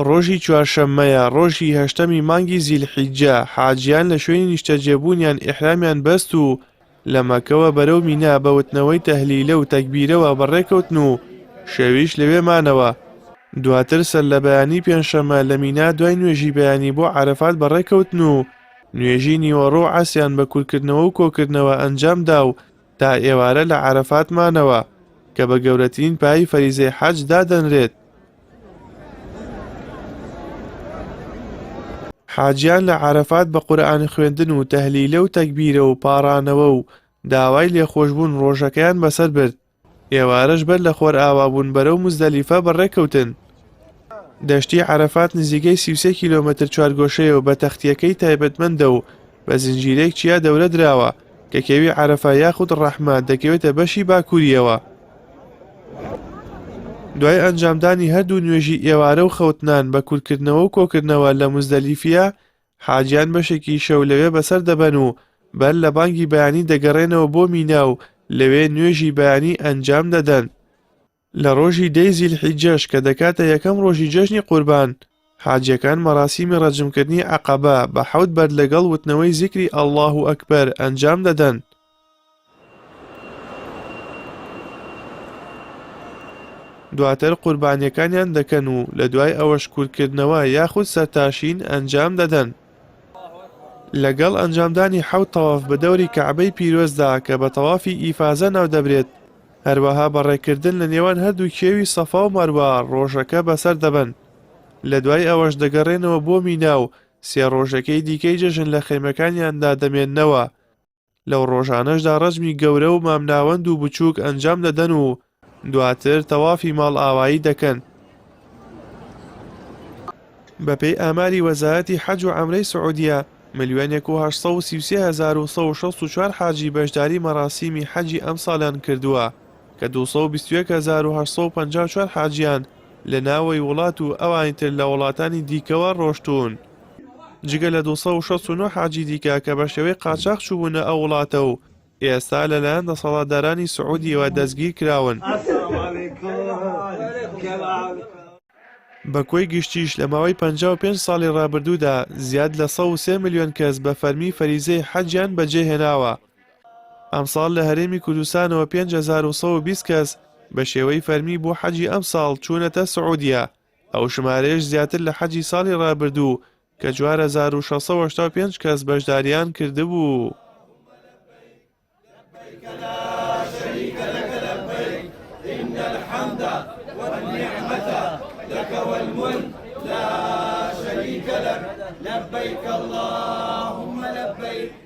ڕۆژی چوارشەممەیە ڕۆژی هەشتەمی مانگی زیلحیجە حاجیان لە شوێنی نیشتەجێبوونیان ئیحرامیان بەست و لە مەکەوە بەرەو مینا بە وتنەوەی تەهلیلە و تەکبیرەوە بەڕێکەوتن و شەویش لەوێ مانەوە. دواتر سەر لە بەیانی پێنجشەممە لە مینا دوای نوێژی بەیانی بۆ عەرەفات بەڕێکەوتن و نوێژی نیوەڕۆ و عەسیان بە کورتکردنەوە و کۆکردنەوە ئەنجامدا و تا ئێوارە لە عەرەفات مانەوە کە بە گەورەترین پایی فەریزەی حەج دادەنرێت. حاجیان لە عەرەفات بە قورئان خوێندن و تەهلیلە و تەکبیرە و پاڕانەوە و داوای لێخۆشبوون ڕۆژەکەیان بەسەر برد. ئێوارەش بەر لە خۆر ئاوابوون بەرەو مزدەلیفە بەڕێکەوتن. دەشتی عەرەفات نزیکەی 33 کیلۆمەتر چوارگۆشەیە و بە تەختیەکەی تایبەتمەندە و بە زنجیرەیەک چیا دەورە دراوە کە کێوی عەرەفە یاخود ڕەحمە دەکەوێتە بەشی باکووریەوە. دوای ئەنجامدانی هەردوو نوێژی ئێوارە و خەوتنان بە کورتکردنەوە و کۆکردنەوە لە مزدەلیفە حاجیان بەشێکی شەو لەوێ بەسەر دەبەن و بەر لە بانگی بەیانی دەگەڕێنەوە بۆ مینا و لەوێ نوێژی بەیانی ئەنجام دەدەن. لە ڕۆژی 10 زیلحیجەش کە دەکاتە یەکەم ڕۆژی جەژنی قوربان حاجیەکان مەراسیمی ڕەجمکردنی عەقەبە بە حەوت بەر لەگەڵ وتنەوەی زیکری ئەڵڵاهو ئەکبەر ئەنجام دەدەن. دواتر قوربانیەکانیان دەکەن و لە دوای ئەوەش کورتکردنەوە یاخود سەرتاشین ئەنجام دەدەن. لەگەڵ ئەنجامدانی حەوت تەواف بە دەوری کەعبەی پیرۆزدا کە بە تەوافی ئیفازە ناو دەبرێت هەروەها بەڕێکردن لە نێوان هەردوو کێوی سەفا و مەروە ڕۆژەکە بەسەر دەبن. لە دوای ئەوەش دەگەڕێنەوە بۆ مینا و سێ ڕۆژەکەی دیکەی جەژن لە خێمەکانیاندا دەمێننەوە. لەو ڕۆژانەشدا ڕەجمی گەورە و مامناوەند و بچووک ئەنجام دەدەن و دواتر تەوافی ماڵ ئاوایی دەکەن. بەپێی ئاماری وەزارەتی حەج و عەمرەی سعودیە 1,833,164 حاجی بەشداری مەراسیمی حەجی ئەم ساڵیان کردووە کە 221,854 حاجیان لە ناوەی وڵات و ئەوانی تر لە وڵاتانی دیکەوە ڕۆشتوون. جگە لە 269 حاجی دیکە کە بە شێوەی قاچاق چوبوونە ئەو وڵاتە و ئێستا لەلایەن دەسەڵاتدارانی سعودیەوە دەستگیر کراون. بە کۆی گشتیش لە ماوەی 55 ساڵی ڕابردوودا زیاد لە 103 ملیۆن کەس بە فەرمی فەریزەی حەجیان بەجێهێناوە. ئەمساڵ لە هەرێمی کوردستانەوە 5120 کەس بە شێوەی فەرمی بۆ حەجی ئەم ساڵ چوونەتە سعودیە. ئەو ژمارەیەش زیاتر لە حەجی ساڵی ڕابردوو کە 4685 کەس بەشداریان کردبوو. لك والملك لا شريك لك لبيك الله